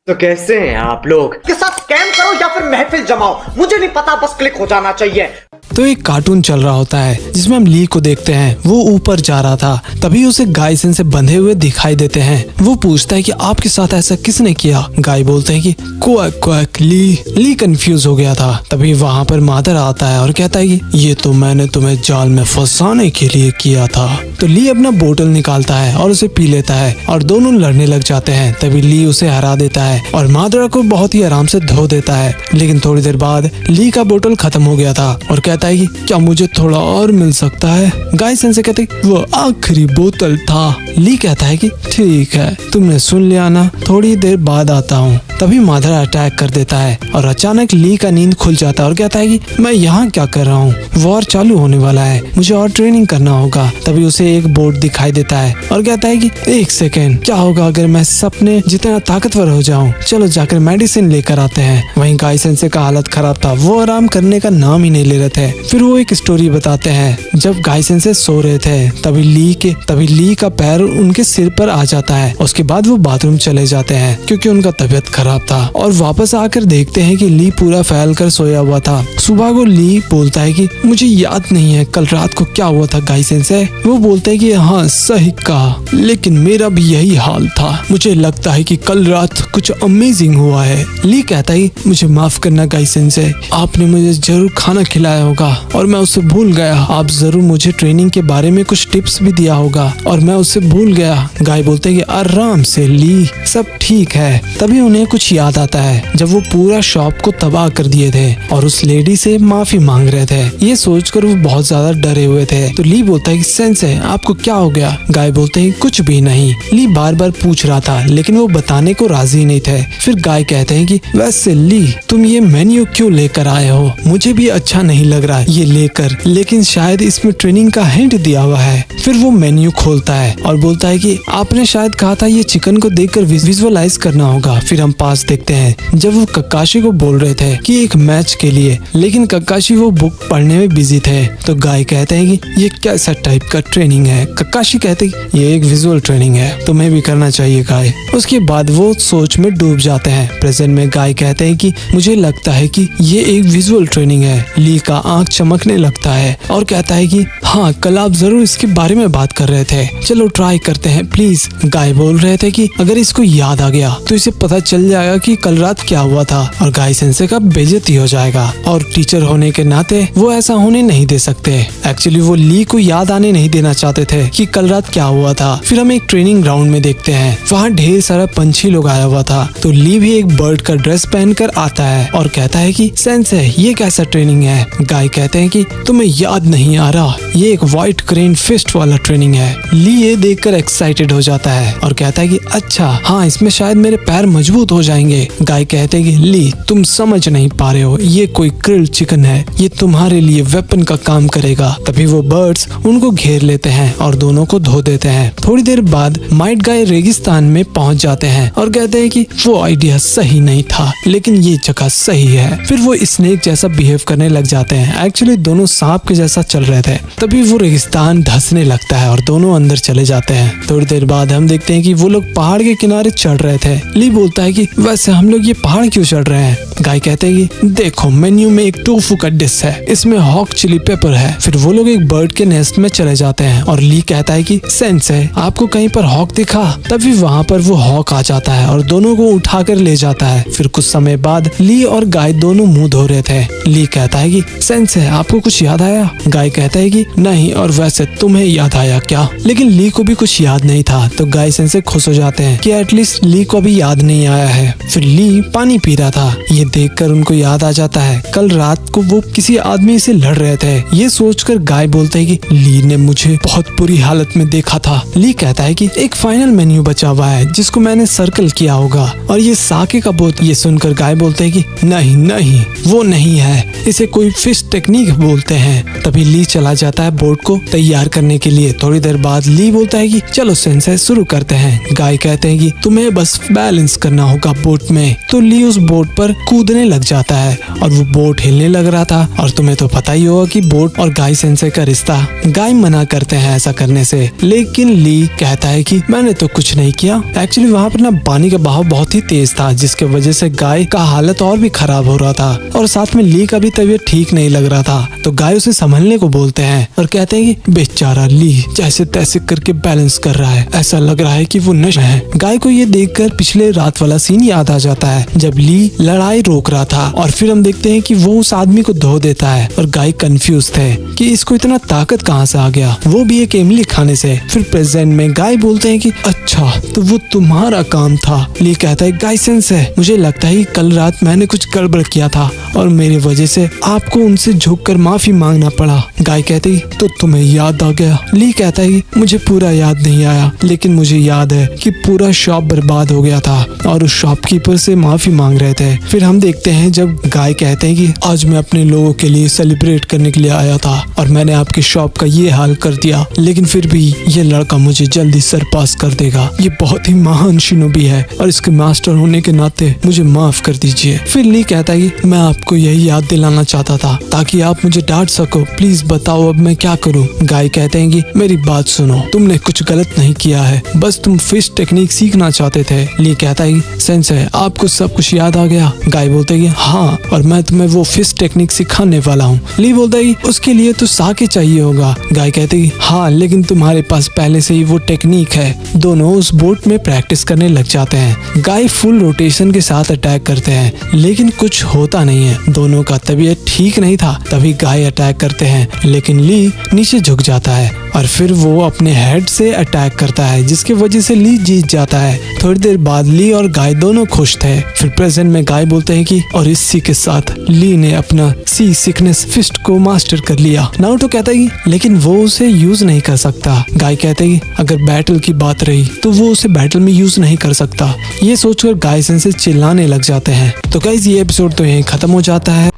तो कैसे हैं आप लोग? के साथ स्कैम करो या फिर महफिल जमाओ, मुझे नहीं पता, बस क्लिक हो जाना चाहिए। तो एक कार्टून चल रहा होता है जिसमें हम ली को देखते हैं। वो ऊपर जा रहा था, तभी उसे गाय से बंधे हुए दिखाई देते हैं। वो पूछता है कि आपके साथ ऐसा किसने किया? गाय बोलते हैं कि क्वैक क्वैक ली। ली कंफ्यूज हो गया था। तभी वहाँ पर मादर आता है और कहता है कि ये तो मैंने तुम्हें जाल में फंसाने के लिए किया था। तो ली अपना बोतल निकालता है और उसे पी लेता है और दोनों लड़ने लग जाते हैं। तभी ली उसे हरा देता है और मादर को बहुत ही आराम से धो देता है। लेकिन थोड़ी देर बाद ली का बोतल खत्म हो गया था और कहता है कि क्या मुझे थोड़ा और मिल सकता है? गाय से कहते वो आखिरी बोतल था। ली कहता है कि ठीक है, तुमने सुन लिया ना, थोड़ी देर बाद आता हूँ। तभी मादर अटैक कर देता है और अचानक ली का नींद खुल जाता है और कहता है कि मैं यहाँ क्या कर रहा हूँ? वॉर चालू होने वाला है, मुझे और ट्रेनिंग करना होगा। तभी उसे एक बोर्ड दिखाई देता है और कहता है कि एक सेकेंड, क्या होगा अगर मैं सपने जितना ताकतवर हो जाऊँ? चलो जाकर मेडिसिन लेकर आते हैं। वहीं गाय सेंसे का हालत खराब था, वो आराम करने का नाम ही नहीं ले रहे थे। फिर वो एक स्टोरी बताते हैं। जब गाय सेंसे सो रहे थे तभी ली का पैर उनके सिर पर आ जाता है। उसके बाद वो बाथरूम चले जाते हैं क्योंकि उनका तबीयत खराब था और वापस आकर देखते हैं कि ली पूरा फैल कर सोया हुआ था। सुबह को ली बोलता है कि मुझे याद नहीं है कल रात को क्या हुआ था गाय सेंसे। वो बोलते हैं कि हाँ सही कहा, लेकिन मेरा भी यही हाल था। मुझे लगता है कि कल रात कुछ अमेजिंग हुआ है। ली कहता है मुझे माफ करना गाय सेंसे, आपने मुझे जरूर खाना खिलाया होगा और मैं उससे भूल गया। आप जरूर मुझे ट्रेनिंग के बारे में कुछ टिप्स भी दिया होगा और मैं उससे भूल गया। गाय बोलते हैं कि आराम से ली, सब ठीक है। तभी उन्हें कुछ याद आता है जब वो पूरा शॉप को तबाह कर दिए थे और उस लेडी से माफी मांग रहे थे। ये सोचकर वो बहुत ज्यादा डरे हुए थे। तो ली बोलता है कि सेंसे आपको क्या हो गया? गाय बोलते हैं कुछ भी नहीं। ली बार बार पूछ रहा था लेकिन वो बताने को राजी नहीं थे। फिर गाय कहते हैं कि वैसे ली तुम ये मेन्यू क्यों लेकर आए हो? मुझे भी अच्छा नहीं लग रहा ये लेकर, लेकिन शायद इसमें ट्रेनिंग का हिंट दिया हुआ है। फिर वो मेन्यू खोलता है और बोलता है कि आपने शायद कहा था ये चिकन को देखकर विजुअलाइज करना होगा। फिर हम पास देखते हैं जब वो ककाशी को बोल रहे थे कि एक मैच के लिए, लेकिन ककाशी वो बुक पढ़ने में बिजी थे। तो गाय कहते हैं कि ये कैसा टाइप का ट्रेनिंग है? ककाशी कहते हैं ये एक विजुअल ट्रेनिंग है, तुम्हें भी करना चाहिए गाय। उसके बाद वो सोच में डूब जाते हैं। प्रेजेंट में गाय कहते हैं कि मुझे लगता है कि ये एक विजुअल ट्रेनिंग है। ली का आंख चमकने लगता है और कहता है कि हाँ कल आप जरूर इसके बारे में बात कर रहे थे, चलो ट्राई करते हैं प्लीज। गाय बोल रहे थे कि अगर इसको याद आ गया तो इसे पता चल जाएगा कि कल रात क्या हुआ था और गाय सेंसे का बेइज्जती हो जाएगा और टीचर होने के नाते वो ऐसा होने नहीं दे सकते। एक्चुअली वो ली को याद आने नहीं देना चाहते थे कि कल रात क्या हुआ था। फिर हम एक ट्रेनिंग ग्राउंड में देखते हैं, वहाँ ढेर सारा पंछी लोग आया हुआ था। तो ली भी एक बर्ड का ड्रेस पहनकर आता है और कहता है कि सेंसे ये कैसा ट्रेनिंग है? गाय कहते हैं कि तुम्हें याद नहीं आ रहा, ये एक व्हाइट क्रेन फिस्ट वाला ट्रेनिंग है। ली ये देखकर एक्साइटेड हो जाता है और कहता है कि अच्छा हाँ इसमें शायद मेरे पैर मजबूत हो जाएंगे। गाय कहते हैं कि ली तुम समझ नहीं पा रहे हो, ये कोई ग्रिल्ड चिकन है, ये तुम्हारे लिए वेपन का काम करेगा। तभी वो बर्ड्स उनको घेर लेते हैं और दोनों को धो देते हैं। थोड़ी देर बाद माइट गाय रेगिस्तान में पहुंच जाते हैं और कहते हैं कि वो आइडिया सही नहीं था, लेकिन ये जगह सही है। फिर वो स्नेक जैसा बिहेव करने लग जाते हैं। एक्चुअली दोनों सांप के जैसा चल रहे थे। तभी वो रेगिस्तान धंसने लगता है और दोनों अंदर चले जाते हैं। थोड़ी देर बाद हम देखते हैं कि वो लोग पहाड़ के किनारे चढ़ रहे थे। ली बोलता है कि वैसे हम लोग ये पहाड़ क्यों चढ़ रहे हैं? गाय कहते हैं कि देखो मेन्यू में एक टोफू का डिश है, इसमें हॉक चिली पेपर है। फिर वो लोग एक बर्ड के नेस्ट में चले जाते हैं और ली कहता है कि सेंसे आपको कहीं पर हॉक दिखा? तभी वहाँ पर वो हॉक आ जाता है और दोनों को उठाकर ले जाता है। फिर कुछ समय बाद ली और गाय दोनों मुंह धो रहे थे। ली कहता है कि सेंसे आपको कुछ याद आया? गाय कहता है कि नहीं, और वैसे तुम्हें याद आया क्या? लेकिन ली को भी कुछ याद नहीं था। तो गाय सेंसे खुश हो जाते हैं कि एटलीस्ट ली को भी याद नहीं आया है। फिर ली पानी पी रहा था, ये देखकर उनको याद आ जाता है कल रात को वो किसी आदमी से लड़ रहे थे। ये सोचकर गाय बोलते हैं कि ली ने मुझे बहुत बुरी हालत में देखा था। ली कहता है कि एक फाइनल मेन्यू बचा हुआ है जिसको मैंने सर्कल किया होगा और ये साके का बोतल। ये सुनकर गाय बोलते हैं कि नहीं नहीं वो नहीं है, इसे कोई फिश टेक्निक बोलते हैं। तभी ली चला जाता है बोट को तैयार करने के लिए। थोड़ी देर बाद ली बोलता है कि चलो सेंसे शुरू करते हैं। गाय कहते हैं कि तुम्हें बस बैलेंस करना होगा बोट में। तो ली उस बोट पर कूद कूदने लग जाता है और वो बोट हिलने लग रहा था। और तुम्हें तो पता ही होगा कि बोट और गाय सेंसे का रिश्ता। गाय मना करते हैं ऐसा करने से, लेकिन ली कहता है कि मैंने तो कुछ नहीं किया। एक्चुअली वहाँ पर ना पानी का बहाव बहुत ही तेज था, जिसके वजह से गाय का हालत और भी खराब हो रहा था और साथ में ली का भी तबीयत ठीक नहीं लग रहा था। तो गाय उसे संभलने को बोलते हैं और कहते हैं कि बेचारा ली जैसे तैसे करके बैलेंस कर रहा है, ऐसा लग रहा है कि वो नशे में है। गाय को ये देखकर पिछले रात वाला सीन याद आ जाता है जब ली लड़ाई रोक रहा था और फिर हम देखते हैं कि वो उस आदमी को धो देता है और गाय कंफ्यूज थे कि इसको इतना ताकत कहाँ से आ गया, वो भी एक इमली खाने से। फिर प्रेजेंट में गाय बोलते हैं कि अच्छा तो वो तुम्हारा काम था। ली कहता है गाय सेंसे, मुझे लगता है कि कल रात मैंने कुछ गड़बड़ किया था और मेरी वजह से आपको उनसे झुककर माफी मांगना पड़ा। गाय कहती तो तुम्हें याद आ गया। ली कहता है कि मुझे पूरा याद नहीं आया, लेकिन मुझे याद है कि पूरा शॉप बर्बाद हो गया था और उस शॉपकीपर से माफी मांग रहे थे। फिर हम देखते हैं जब गाय कहते हैं कि आज मैं अपने लोगों के लिए सेलिब्रेट करने के लिए आया था और मैंने आपके शॉप का ये हाल कर दिया, लेकिन फिर भी ये लड़का मुझे जल्दी सरपास कर देगा। ये बहुत ही महान शिनोबी है और इसके मास्टर होने के नाते मुझे माफ कर दीजिए। फिर ली कहता है कि मैं आपको यही याद दिलाना चाहता था ताकि आप मुझे डांट सको, प्लीज बताओ अब मैं क्या करूं। गाय कहते हैं कि मेरी बात सुनो, तुमने कुछ गलत नहीं किया है, बस तुम फिश टेक्निक सीखना चाहते थे। ली कहता है कि सेंसे आपको सब कुछ याद आ गया। गाय बोलते हैं कि हाँ, और मैं तुम्हें वो फिश टेक्निक सिखाने वाला हूँ। ली बोलता है कि उसके लिए तो साके चाहिए होगा। गाय कहती है हाँ, लेकिन तुम्हारे पास पहले से ही वो टेक्निक है। दोनों उस बोट में प्रैक्टिस करने लग जाते हैं। गाय फुल रोटेशन के साथ अटैक करते हैं, लेकिन कुछ होता नहीं है। दोनों का तबीयत ठीक नहीं था, तभी गाय अटैक करते हैं, लेकिन ली नीचे झुक जाता है और फिर वो अपने हेड से अटैक करता है, जिसकी वजह से ली जीत जाता है। थोड़ी देर बाद ली और गाय दोनों खुश थे। फिर प्रेजेंट में गाय बोलते हैं कि और इसी के साथ ली ने अपना सी सिकनेस फिस्ट को मास्टर कर लिया। नारुतो कहता है कि लेकिन वो उसे यूज नहीं कर सकता। गाय कहते हैं कि अगर बैटल की बात रही तो वो उसे बैटल में यूज नहीं कर सकता। ये सोचकर गाय सेंसे चिल्लाने लग जाते हैं। तो गाइस ये एपिसोड तो यहीं खत्म हो जाता है।